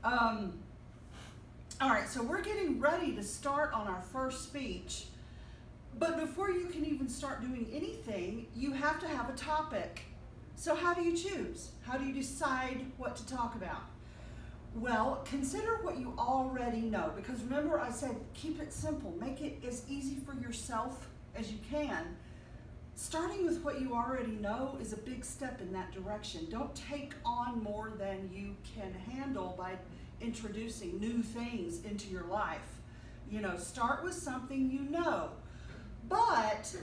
Um, all right, so we're getting ready to start on our first speech. But before you can even start doing anything, you have to have a topic. So how do you choose? How do you decide what to talk about? Well, consider what you already know, because remember I said keep it simple. Make it as easy for yourself as you can. Starting with what you already know is a big step in that direction. Don't take on more than you can handle by introducing new things into your life. Start with something you know. But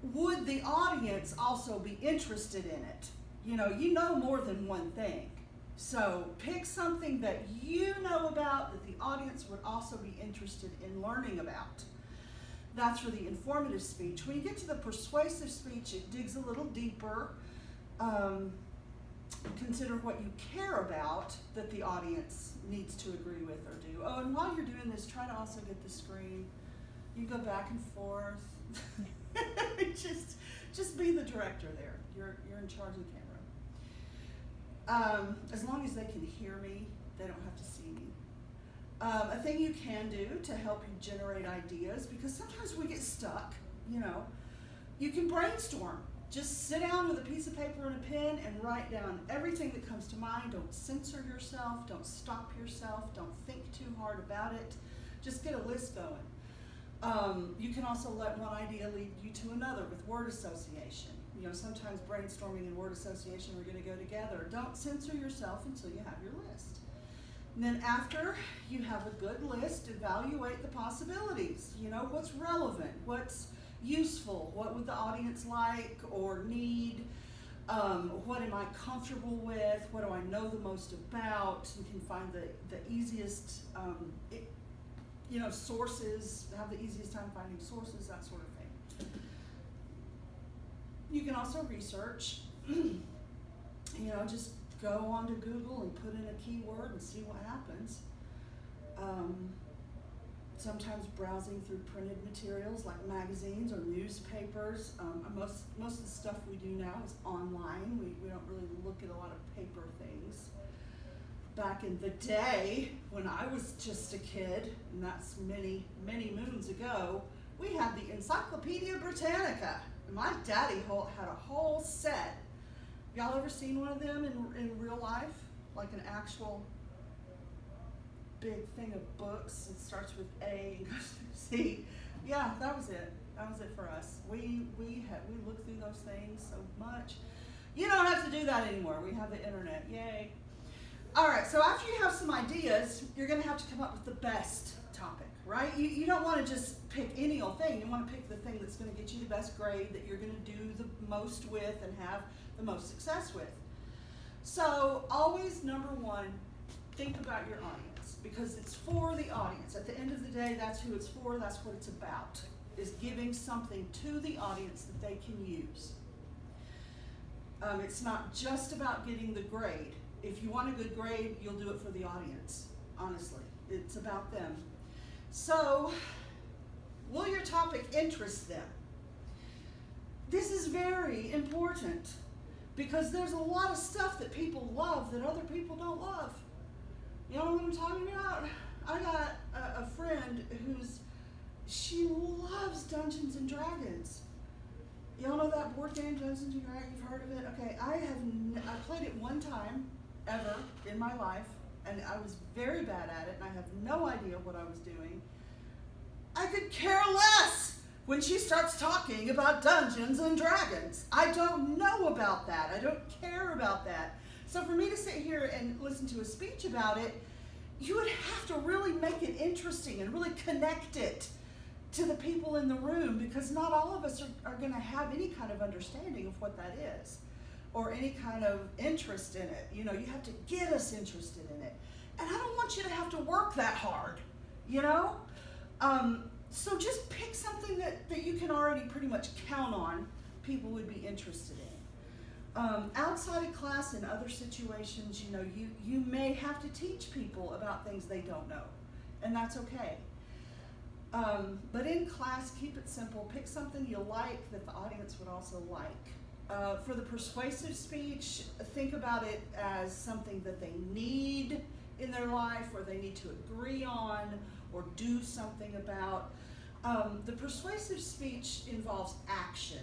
would the audience also be interested in it? You know more than one thing. So pick something that you know about that the audience would also be interested in learning about. That's for the informative speech. When you get to the persuasive speech, it digs a little deeper. Consider what you care about that the audience needs to agree with or do. Oh, and while you're doing this, try to also get the screen. You go back and forth. just be the director there. You're in charge of the camera. As long as they can hear me, they don't have to see me. A thing you can do to help you generate ideas, because sometimes we get stuck, you can brainstorm. Just sit down with a piece of paper and a pen and write down everything that comes to mind. Don't censor yourself. Don't stop yourself. Don't think too hard about it. Just get a list going. You can also let one idea lead you to another with word association. Sometimes brainstorming and word association are going to go together. Don't censor yourself until you have your list. And then after you have a good list, evaluate the possibilities. What's relevant, what's useful, what would the audience like or need, what am I comfortable with, what do I know the most about. You can find the easiest sources, have the easiest time finding sources, that sort of thing. You can also research, just go onto Google and put in a keyword and see what happens. Sometimes browsing through printed materials like magazines or newspapers. Most of the stuff we do now is online. We don't really look at a lot of paper things. Back in the day, when I was just a kid, and that's many, many moons ago, we had the Encyclopedia Britannica. And my daddy had a whole set. Y'all ever seen one of them in real life? Like an actual big thing of books. It starts with A and goes through C. Yeah, that was it. That was it for us. We looked through those things so much. You don't have to do that anymore. We have the internet. Yay. All right, so after you have some ideas, you're going to have to come up with the best topic, right? You don't want to just pick any old thing. You want to pick the thing that's going to get you the best grade, that you're going to do the most with and have the most success with. So always, number one, think about your audience, because it's for the audience. At the end of the day, that's who it's for, that's what it's about, is giving something to the audience that they can use. It's not just about getting the grade. If you want a good grade, you'll do it for the audience, honestly. It's about them. So, will your topic interest them? This is very important, because there's a lot of stuff that people love that other people don't love. You know what I'm talking about? I got a friend she loves Dungeons and Dragons. Y'all know that board game, Dungeons and Dragons? You've heard of it? Okay, I played it one time ever in my life, and I was very bad at it, and I have no idea what I was doing. I could care less when she starts talking about Dungeons and Dragons. I don't know about that. I don't care about that. So for me to sit here and listen to a speech about it, you would have to really make it interesting and really connect it to the people in the room, because not all of us are going to have any kind of understanding of what that is, or any kind of interest in it. You have to get us interested in it. And I don't want you to have to work that hard, So just pick something that you can already pretty much count on people would be interested in. Outside of class, in other situations, you may have to teach people about things they don't know, and that's okay. But in class, keep it simple. Pick something you like that the audience would also like. For the persuasive speech, think about it as something that they need in their life or they need to agree on or do something about. The persuasive speech involves action.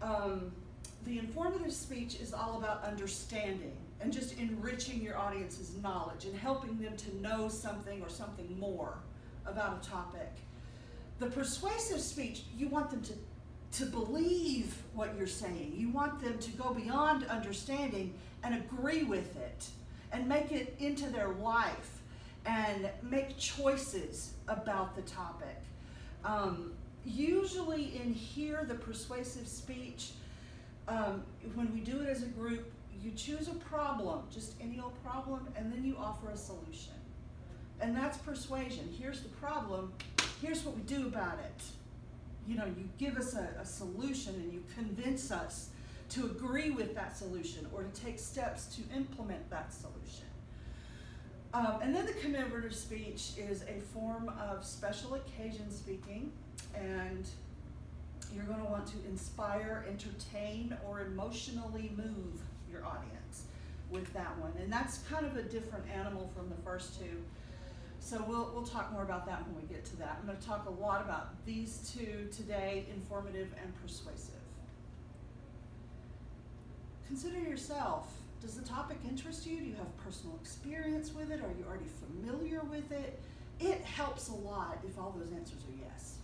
The informative speech is all about understanding and just enriching your audience's knowledge and helping them to know something or something more about a topic. The persuasive speech, you want them to believe what you're saying. You want them to go beyond understanding and agree with it and make it into their life and make choices about the topic. Usually in here, the persuasive speech, when we do it as a group, you choose a problem, just any old problem, and then you offer a solution. And that's persuasion. Here's the problem, here's what we do about it. You give us a solution and you convince us to agree with that solution or to take steps to implement that solution. And then the commemorative speech is a form of special occasion speaking, and you're going to want to inspire, entertain, or emotionally move your audience with that one. And that's kind of a different animal from the first two. So we'll talk more about that when we get to that. I'm going to talk a lot about these two today, informative and persuasive. Consider yourself. Does the topic interest you? Do you have personal experience with it? Are you already familiar with it? It helps a lot if all those answers are yes.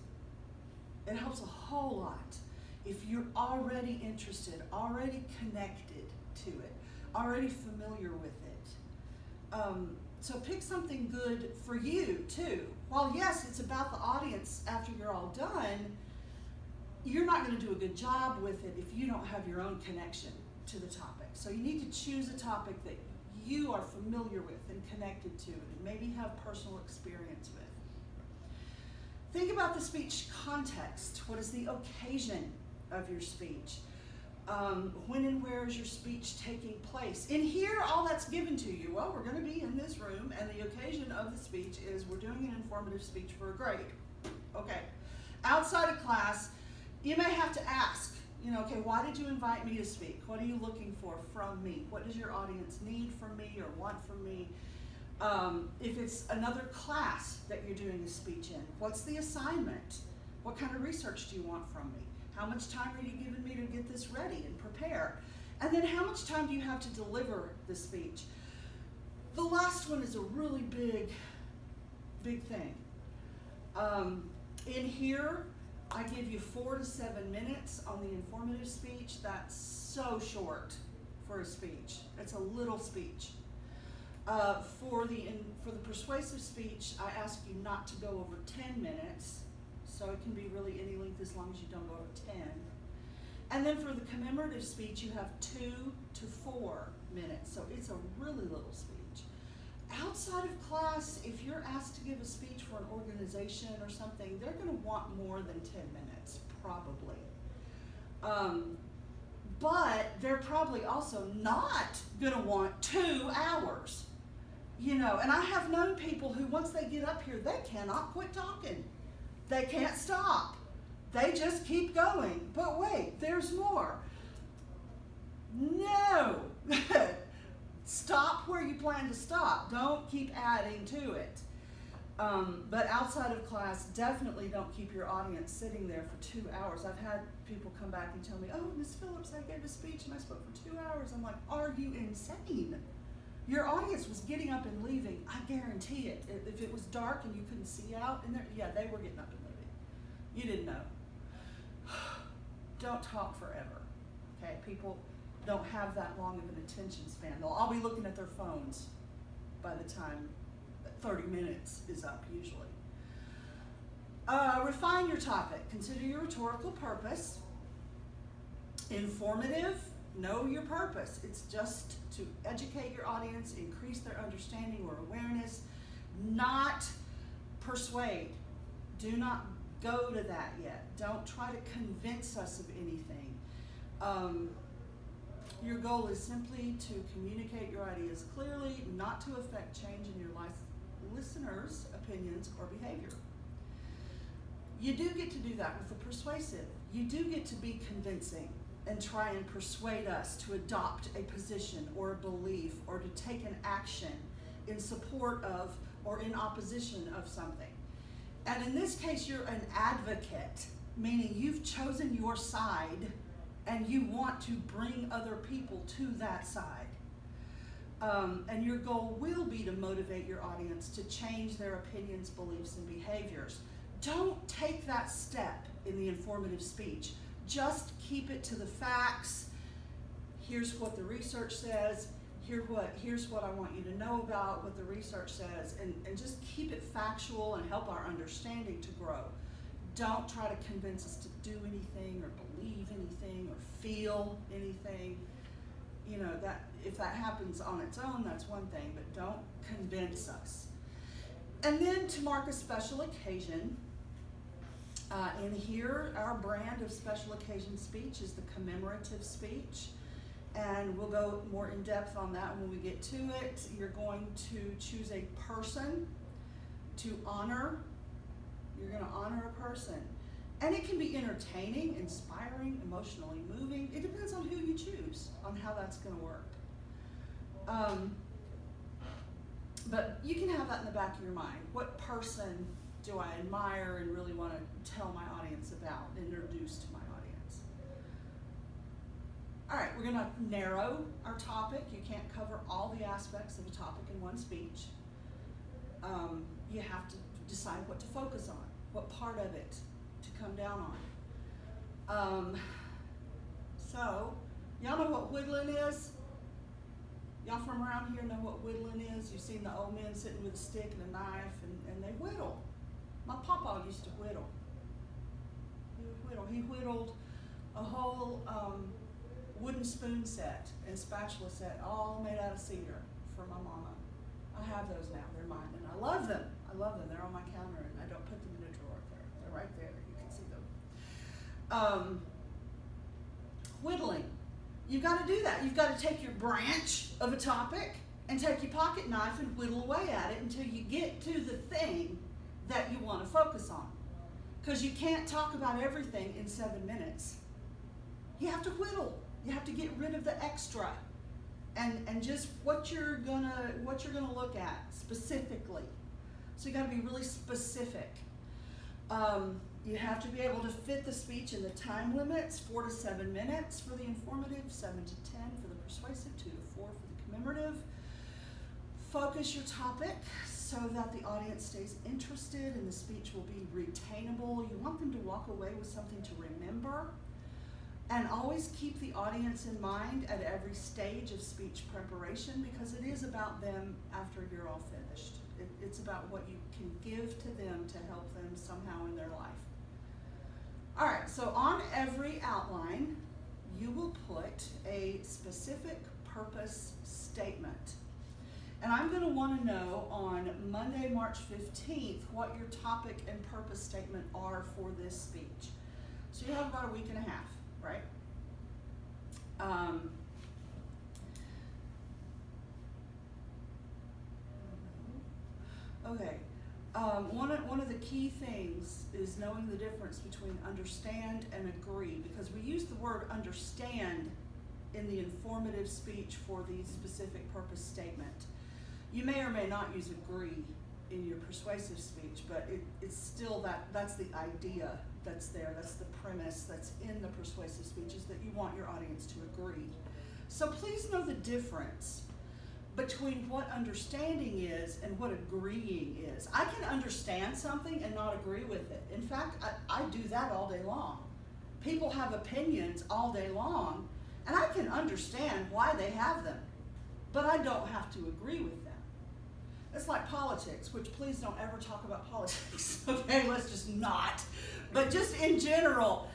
It helps a whole lot if you're already interested, already connected to it, already familiar with it. So pick something good for you too. While yes, it's about the audience after you're all done, you're not going to do a good job with it if you don't have your own connection to the topic. So you need to choose a topic that you are familiar with and connected to and maybe have personal experience with. Think about the speech context. What is the occasion of your speech? When and where is your speech taking place? In here, all that's given to you. Well, we're going to be in this room, and the occasion of the speech is we're doing an informative speech for a grade. Okay. Outside of class, you may have to ask, okay, why did you invite me to speak? What are you looking for from me? What does your audience need from me or want from me? If it's another class that you're doing a speech in, what's the assignment? What kind of research do you want from me? How much time are you giving me to get this ready and prepare? And then how much time do you have to deliver the speech? The last one is a really big thing. In here, I give you 4 to 7 minutes on the informative speech. That's so short for a speech. It's a little speech. For the persuasive speech, I ask you not to go over 10 minutes. So it can be really any length as long as you don't go over 10. And then for the commemorative speech, you have 2 to 4 minutes. So it's a really little speech. Outside of class, if you're asked to give a speech for an organization or something, they're going to want more than 10 minutes, probably. But they're probably also not going to want 2 hours. And I have known people who, once they get up here, they cannot quit talking. They can't stop. They just keep going. But wait, there's more. No. Stop where you plan to stop. Don't keep adding to it. But outside of class, definitely don't keep your audience sitting there for 2 hours. I've had people come back and tell me, oh, Ms. Phillips, I gave a speech and I spoke for 2 hours. I'm like, are you insane? Your audience was getting up and leaving. I guarantee it. If it was dark and you couldn't see out in there, yeah, they were getting up and leaving. You didn't know. Don't talk forever. Okay, people don't have that long of an attention span. They'll all be looking at their phones by the time 30 minutes is up, usually. Refine your topic. Consider your rhetorical purpose. Informative, know your purpose. It's just to educate your audience, increase their understanding or awareness, not persuade. Do not go to that yet. Don't try to convince us of anything. Your goal is simply to communicate your ideas clearly, not to affect change in your listeners' opinions or behavior. You do get to do that with the persuasive. You do get to be convincing and try and persuade us to adopt a position or a belief or to take an action in support of or in opposition of something. And in this case, you're an advocate, meaning you've chosen your side and you want to bring other people to that side. And your goal will be to motivate your audience to change their opinions, beliefs, and behaviors. Don't take that step in the informative speech. Just keep it to the facts. Here's what the research says. Here's what I want you to know about what the research says, and just keep it factual and help our understanding to grow. Don't try to convince us to do anything or believe anything or feel anything. You know, that if that happens on its own, that's one thing, but don't convince us. And then to mark a special occasion, in here, our brand of special occasion speech is the commemorative speech. And we'll go more in depth on that when we get to it. You're going to choose a person to honor. You're going to honor a person. And it can be entertaining, inspiring, emotionally moving. It depends on who you choose, on how that's going to work. But you can have that in the back of your mind. What person do I admire and really want to tell my audience about, introduce to my audience? All right, we're going to narrow our topic. You can't cover all the aspects of a topic in one speech. You have to decide what to focus on, what part of it to come down on. So, y'all know what whittling is? Y'all from around here know what whittling is? You've seen the old men sitting with a stick and a knife, and they whittle. My papa used to whittle. He would whittle. He whittled a whole wooden spoon set and spatula set, all made out of cedar for my mama. I have those now. They're mine, and I love them. I love them. They're on my counter, and I don't put them in a drawer there. They're right there. You can see them. Whittling. You've got to do that. You've got to take your branch of a topic and take your pocket knife and whittle away at it until you get to the thing that you want to focus on. Because you can't talk about everything in 7 minutes. You have to whittle. You have to get rid of the extra, and just what you're gonna look at specifically. So you got to be really specific. You have to be able to fit the speech in the time limits: 4 to 7 minutes for the informative, 7 to 10 for the persuasive, 2 to 4 for the commemorative. Focus your topic so that the audience stays interested and the speech will be retainable. You want them to walk away with something to remember. And always keep the audience in mind at every stage of speech preparation, because it is about them after you're all finished. It's about what you can give to them to help them somehow in their life. All right, so on every outline, you will put a specific purpose statement. And I'm going to want to know on Monday, March 15th, what your topic and purpose statement are for this speech. So you have about a week and a half. Right? Okay. One of the key things is knowing the difference between understand and agree, because we use the word understand in the informative speech for the specific purpose statement. You may or may not use agree in your persuasive speech, but it's still that's the idea that's there. That's the premise that's in the persuasive speech, is that you want your audience to agree. So please know the difference between what understanding is and what agreeing is. I can understand something and not agree with it. In fact, I do that all day long. People have opinions all day long, and I can understand why they have them, but I don't have to agree with them. It's like politics, which please don't ever talk about politics, okay? Let's just not. But just in general,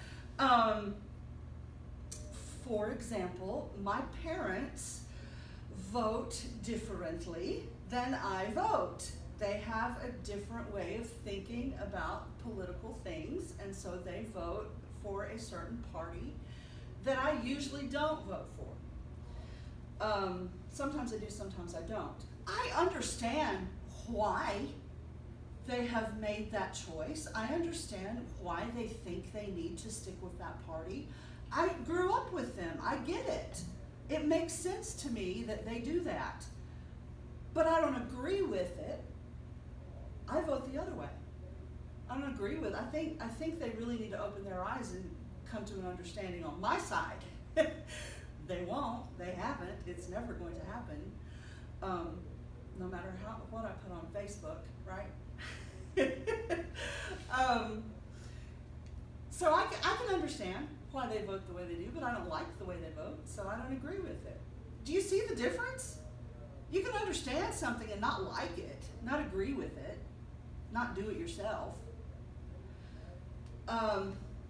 for example, my parents vote differently than I vote. They have a different way of thinking about political things, and so they vote for a certain party that I usually don't vote for. Sometimes I do, sometimes I don't. I understand why they have made that choice. I understand why they think they need to stick with that party. I grew up with them. I get it. It makes sense to me that they do that. but I don't agree with it, I vote the other way. I don't agree with it. I think they really need to open their eyes and come to an understanding on my side. They won't. They haven't. It's never going to happen. No matter what I put on Facebook, right? So I can understand why they vote the way they do, but I don't like the way they vote, so I don't agree with it. Do you see the difference? You can understand something and not like it, not agree with it, not do it yourself.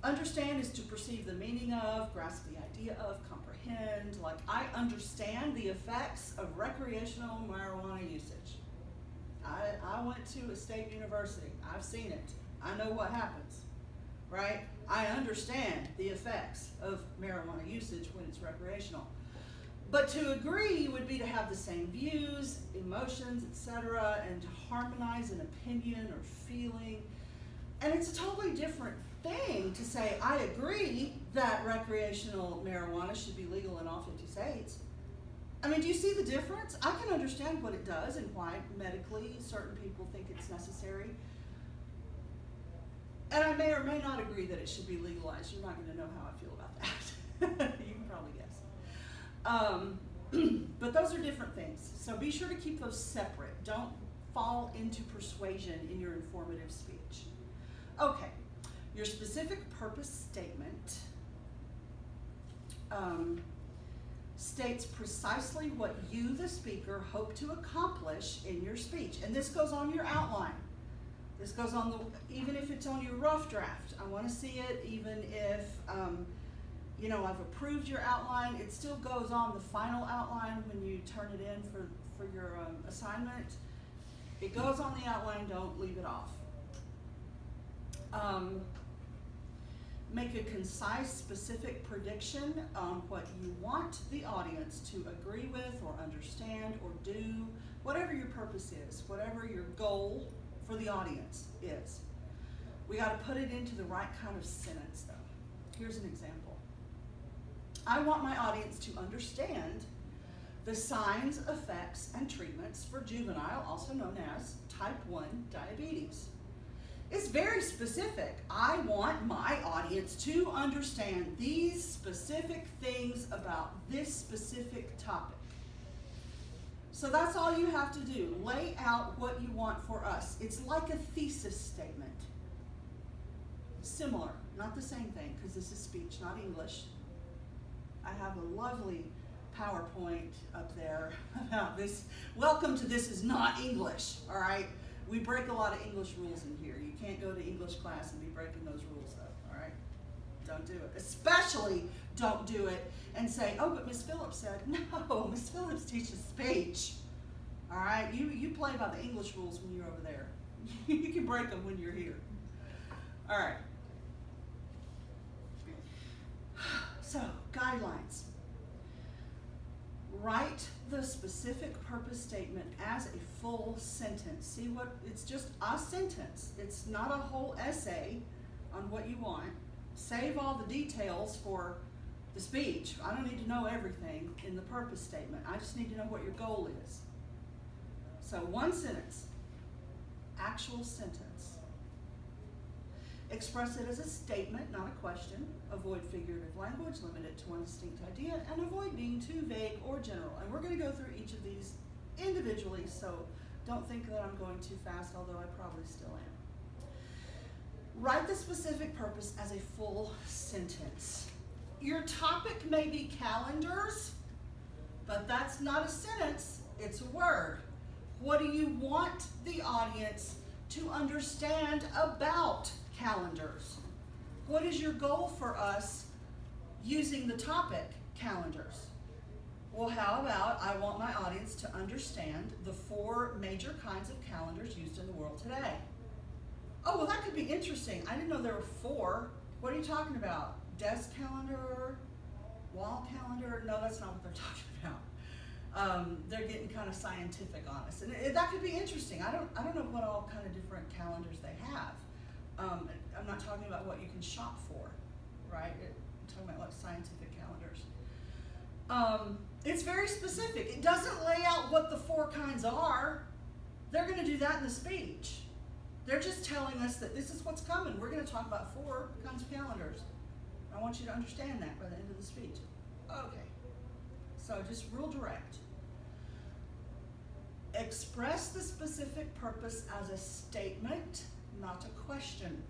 Understand is to perceive the meaning of, grasp the idea of, comprehend. Like, I understand the effects of recreational marijuana usage. I went to a state university. I've seen it. I know what happens, right? I understand the effects of marijuana usage when it's recreational. But to agree would be to have the same views, emotions, etc., and to harmonize an opinion or feeling. And it's a totally different thing to say, I agree that recreational marijuana should be legal in all 50 states. I mean, do you see the difference? I can understand what it does and why medically certain people think it's necessary. And I may or may not agree that it should be legalized. You're not going to know how I feel about that. You can probably guess. But those are different things. So be sure to keep those separate. Don't fall into persuasion in your informative speech. Okay, your specific purpose statement states precisely what you, the speaker, hope to accomplish in your speech. And this goes on your outline. This goes on even if it's on your rough draft. I want to see it even if, I've approved your outline. It still goes on the final outline when you turn it in for your assignment. It goes on the outline, don't leave it off. Make a concise, specific prediction on what you want the audience to agree with or understand or do, whatever your purpose is, whatever your goal for the audience is. We got to put it into the right kind of sentence, though. Here's an example. I want my audience to understand the signs, effects, and treatments for juvenile, also known as type 1 diabetes. It's very specific. I want my audience to understand these specific things about this specific topic. So that's all you have to do. Lay out what you want for us. It's like a thesis statement. Similar, not the same thing, because this is speech, not English. I have a lovely PowerPoint up there about this. Welcome to This Is Not English, all right? We break a lot of English rules in here. You can't go to English class and be breaking those rules up, all right? Don't do it. Especially don't do it and say, oh, but Miss Phillips said, no, Miss Phillips teaches speech, all right? You play by the English rules when you're over there. You can break them when you're here. All right. So, guidelines. Write the specific purpose statement as a full sentence. See what, it's just a sentence. It's not a whole essay on what you want. Save all the details for the speech. I don't need to know everything in the purpose statement. I just need to know what your goal is. So one sentence, actual sentence. Express it as a statement, not a question. Avoid figurative language, limit it to one distinct idea, and avoid being too vague or general. And we're going to go through each of these individually, so don't think that I'm going too fast, although I probably still am. Write the specific purpose as a full sentence. Your topic may be calendars, but that's not a sentence, it's a word. What do you want the audience to understand about calendars? What is your goal for us using the topic calendars? Well, how about I want my audience to understand the 4 major kinds of calendars used in the world today. Oh, well, that could be interesting. I didn't know there were 4. What are you talking about? Desk calendar? Wall calendar? No, that's not what they're talking about. They're getting kind of scientific on us. And that could be interesting. I don't know what all kind of different calendars they have. I'm not talking about what you can shop for, right? I'm talking about like scientific calendars. It's very specific. It doesn't lay out what the 4 kinds are. They're going to do that in the speech. They're just telling us that this is what's coming. We're going to talk about 4 kinds of calendars. I want you to understand that by the end of the speech. Okay. So just real direct. Express the specific purpose as a statement, not a question.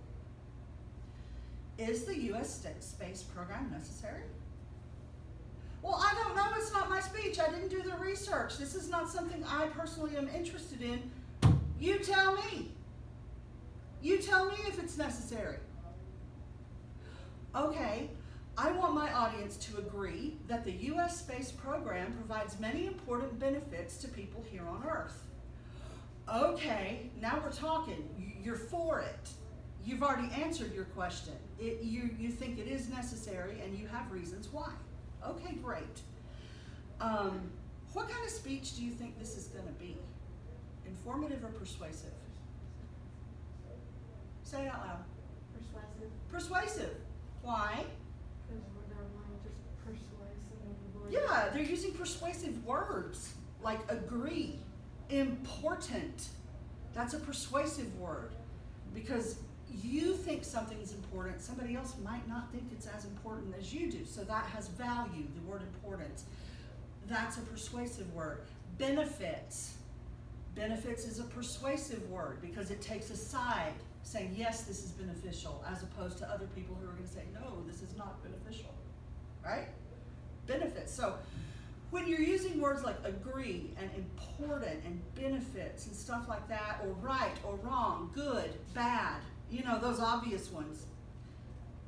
Is the U.S. space program necessary? Well, I don't know. It's not my speech. I didn't do the research. This is not something I personally am interested in. You tell me. You tell me if it's necessary. Okay, I want my audience to agree that the U.S. space program provides many important benefits to people here on Earth. Okay, now we're talking. You're for it. You've already answered your question. You think it is necessary and you have reasons why. Okay, great. What kind of speech do you think this is going to be? Informative or persuasive? Say it out loud. Persuasive. Persuasive. Why? Because they're wanting just persuasive. Yeah, they're using persuasive words like agree, important. That's a persuasive word because you think something's important, somebody else might not think it's as important as you do. So that has value, the word importance. That's a persuasive word. Benefits. Benefits is a persuasive word because it takes a side saying, yes, this is beneficial, as opposed to other people who are going to say, no, this is not beneficial, right? Benefits. So when you're using words like agree and important and benefits and stuff like that, or right or wrong, good, bad, you know, those obvious ones,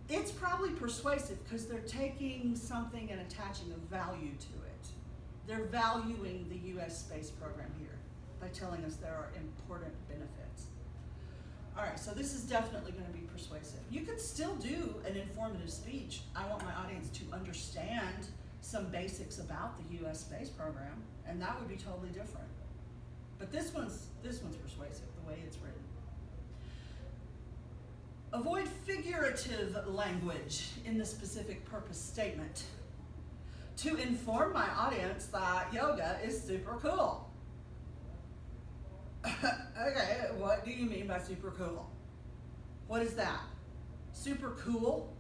it's probably persuasive because they're taking something and attaching a value to it. They're valuing the U.S. space program here by telling us there are important benefits. All right, so this is definitely going to be persuasive. You could still do an informative speech. I want my audience to understand some basics about the U.S. space program, and that would be totally different. But this one's persuasive, the way it's written. Avoid figurative language in the specific purpose statement. To inform my audience that yoga is super cool. Okay, what do you mean by super cool? What is that? Super cool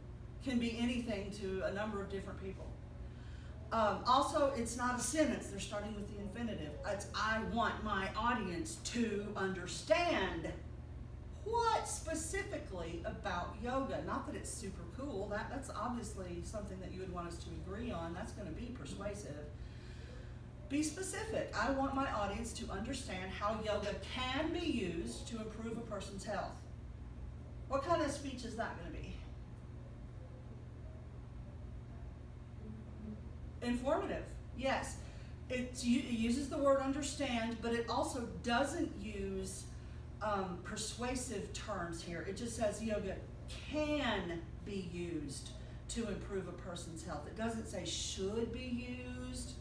can be anything to a number of different people. Also, it's not a sentence. They're starting with the infinitive. It's I want my audience to understand what specifically about yoga. Not that it's super cool. That's obviously something that you would want us to agree on. That's going to be persuasive. Be specific. I want my audience to understand how yoga can be used to improve a person's health. What kind of speech is that going to be? Informative, yes. It uses the word understand, but it also doesn't use persuasive terms here. It just says yoga can be used to improve a person's health. It doesn't say should be used,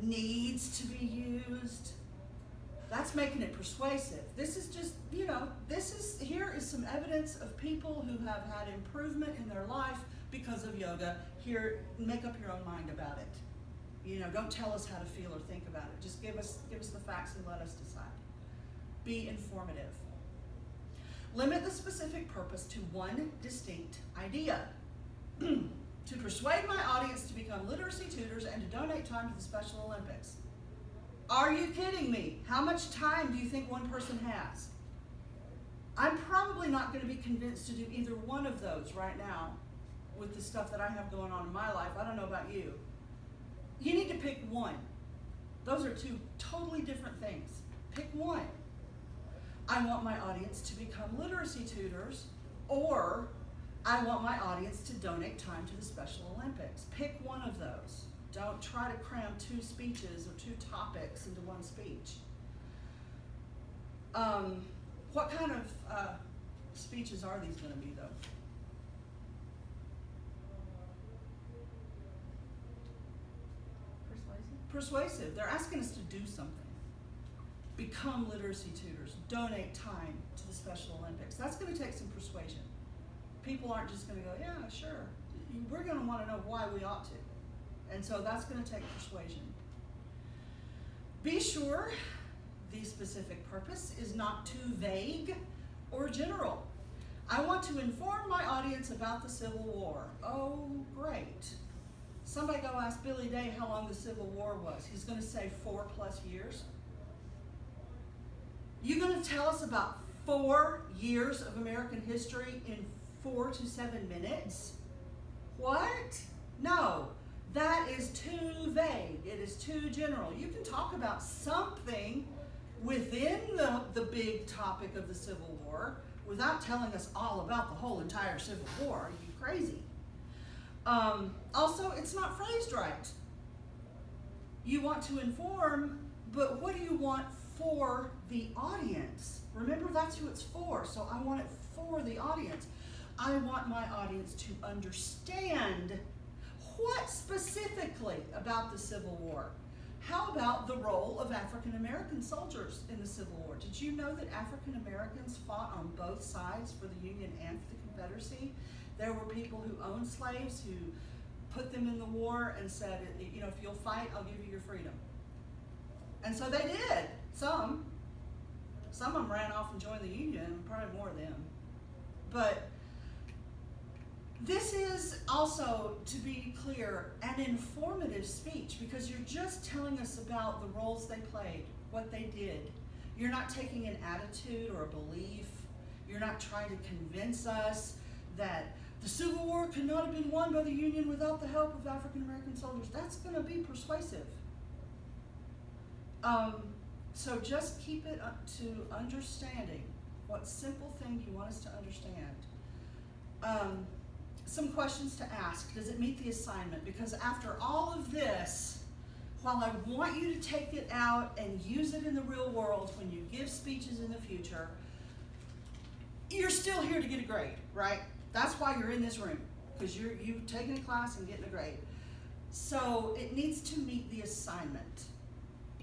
needs to be used. That's making it persuasive. This is just, here is some evidence of people who have had improvement in their life because of yoga. Here, make up your own mind about it. Don't tell us how to feel or think about it. Just give us the facts and let us decide. Be informative. Limit the specific purpose to one distinct idea. To persuade my audience to become literacy tutors and to donate time to the Special Olympics. Are you kidding me? How much time do you think one person has? I'm probably not going to be convinced to do either one of those right now with the stuff that I have going on in my life. I don't know about you. You need to pick one. Those are two totally different things. Pick one. I want my audience to become literacy tutors, or I want my audience to donate time to the Special Olympics. Pick one of those. Don't try to cram two speeches or two topics into one speech. What kind of speeches are these going to be, though? Persuasive. They're asking us to do something. Become literacy tutors. Donate time to the Special Olympics. That's going to take some persuasion. People aren't just going to go, yeah, sure. We're going to want to know why we ought to. And so that's going to take persuasion. Be sure the specific purpose is not too vague or general. I want to inform my audience about the Civil War. Oh, great. Somebody go ask Billy Day how long the Civil War was. He's going to say 4+ years. You're going to tell us about 4 years of American history in 4 to 7 minutes? What? No, that is too vague. It is too general. You can talk about something within the big topic of the Civil War without telling us all about the whole entire Civil War. Are you crazy? Also, it's not phrased right. You want to inform, but what do you want for the audience? Remember, that's who it's for, so I want it for the audience. I want my audience to understand what specifically about the Civil War. How about the role of African American soldiers in the Civil War? Did you know that African Americans fought on both sides for the Union and for the Confederacy? There were people who owned slaves who put them in the war and said, you know, if you'll fight, I'll give you your freedom. And so they did. Some of them ran off and joined the Union, probably more of them. But this is also, to be clear, an informative speech because you're just telling us about the roles they played, what they did. You're not taking an attitude or a belief. You're not trying to convince us that the Civil War could not have been won by the Union without the help of African American soldiers. That's going to be persuasive. So just keep it up to understanding what simple thing you want us to understand. Some questions to ask. Does it meet the assignment? Because after all of this, while I want you to take it out and use it in the real world when you give speeches in the future, you're still here to get a grade, right? That's why you're in this room, because you've taken a class and getting a grade. So it needs to meet the assignment,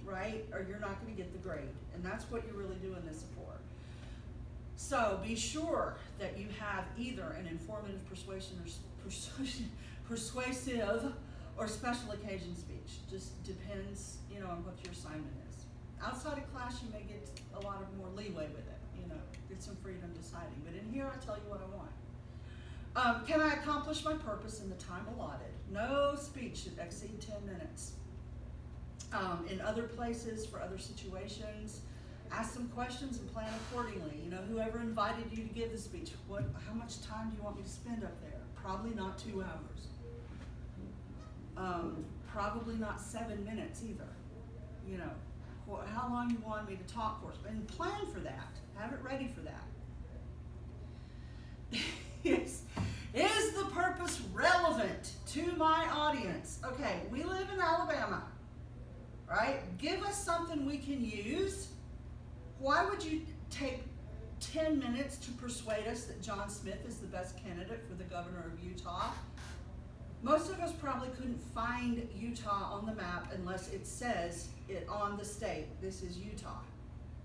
right? Or you're not going to get the grade. And that's what you're really doing this for. So be sure that you have either an informative persuasive or special occasion speech. Just depends, on what your assignment is. Outside of class, you may get a lot of more leeway with it, get some freedom deciding. But in here, I tell you what I want. Can I accomplish my purpose in the time allotted? No speech should exceed 10 minutes. In other places, for other situations, ask some questions and plan accordingly. Whoever invited you to give the speech, how much time do you want me to spend up there? Probably not 2 hours. Probably not 7 minutes either. How long you want me to talk for, and plan for that. Have it ready for that. Yes. Is the purpose relevant to my audience? Okay, we live in Alabama, right? Give us something we can use. Why would you take 10 minutes to persuade us that John Smith is the best candidate for the governor of Utah? Most of us probably couldn't find Utah on the map unless it says it on the state. This is Utah.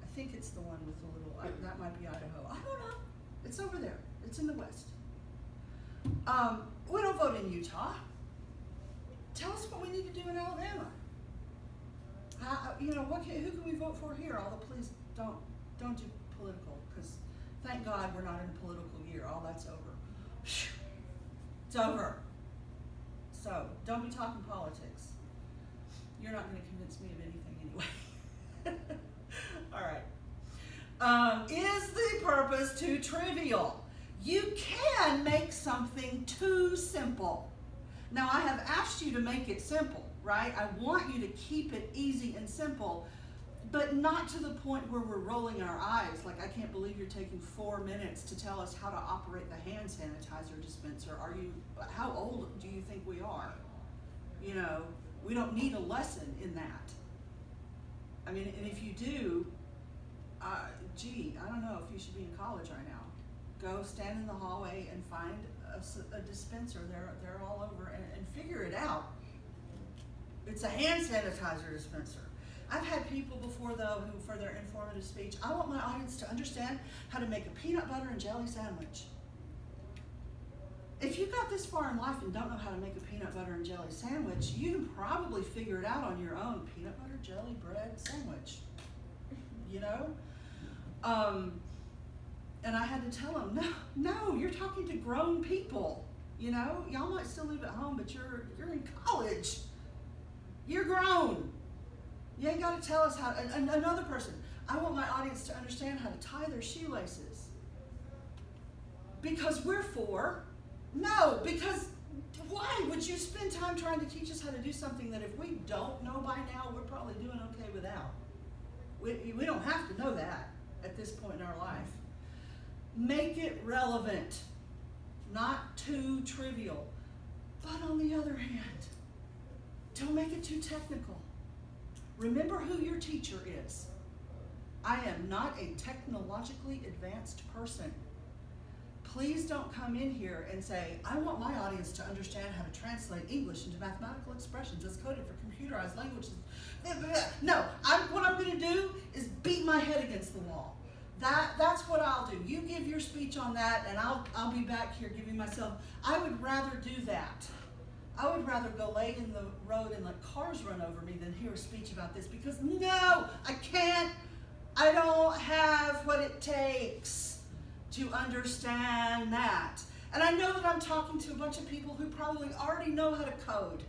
I think it's the one with the little, that might be Idaho. I don't know. It's over there. It's in the west. We don't vote in Utah. Tell us what we need to do in Alabama. Who can we vote for here? Although please don't do political, because thank God we're not in a political year. All that's over. It's over. So don't be talking politics. You're not going to convince me of anything anyway. All right. Is the purpose too trivial? You can make something too simple. Now, I have asked you to make it simple, right? I want you to keep it easy and simple, but not to the point where we're rolling our eyes. Like, I can't believe you're taking 4 minutes to tell us how to operate the hand sanitizer dispenser. How old do you think we are? We don't need a lesson in that. I mean, and if you do, I don't know if you should be in college right now. Go stand in the hallway and find a dispenser. They're all over, and figure it out. It's a hand sanitizer dispenser. I've had people before, though, who, for their informative speech, I want my audience to understand how to make a peanut butter and jelly sandwich. If you got this far in life and don't know how to make a peanut butter and jelly sandwich, you can probably figure it out on your own. Peanut butter, jelly, bread, sandwich. You know? And I had to tell him, no, you're talking to grown people. You know, y'all might still live at home, but you're in college. You're grown. You ain't got to tell us how. Another person, I want my audience to understand how to tie their shoelaces. Because we're 4. No, because why would you spend time trying to teach us how to do something that if we don't know by now, we're probably doing okay without? We don't have to know that at this point in our life. Make it relevant, not too trivial. But on the other hand, don't make it too technical. Remember who your teacher is. I am not a technologically advanced person. Please don't come in here and say, I want my audience to understand how to translate English into mathematical expressions as coded for computerized languages. No, what I'm going to do is beat my head against the wall. That's what I'll do. You give your speech on that, and I'll be back here giving myself. I would rather do that. I would rather go lay in the road and let cars run over me than hear a speech about this, because no, I can't. I don't have what it takes to understand that. And I know that I'm talking to a bunch of people who probably already know how to code,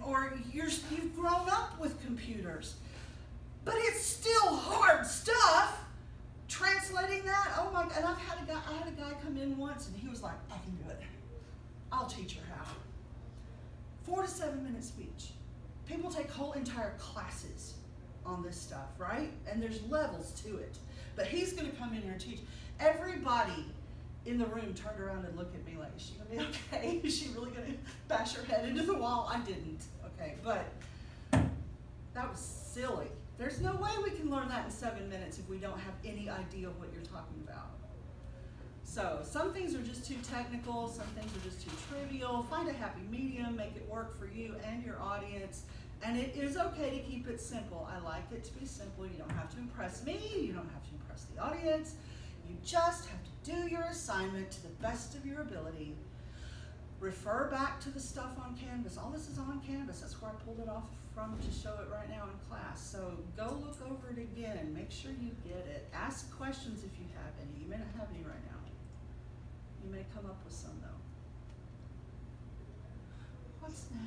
or you've grown up with computers. But it's still hard stuff. Translating that, oh my, and I had a guy come in once and he was like, I can do it. I'll teach her how. 4 to 7 minute speech. People take whole entire classes on this stuff, right? And there's levels to it. But he's going to come in here and teach. Everybody in the room turned around and looked at me like, is she going to be okay? Is she really going to bash her head into the wall? I didn't, okay? But that was silly. There's no way we can learn that in 7 minutes if we don't have any idea of what you're talking about. So some things are just too technical, some things are just too trivial. Find a happy medium, make it work for you and your audience. And it is okay to keep it simple. I like it to be simple. You don't have to impress me, you don't have to impress the audience. You just have to do your assignment to the best of your ability. Refer back to the stuff on Canvas. All this is on Canvas. That's where I pulled it off from to show it right now in class. So go look over it again. Make sure you get it. Ask questions if you have any. You may not have any right now. You may come up with some though. What's next?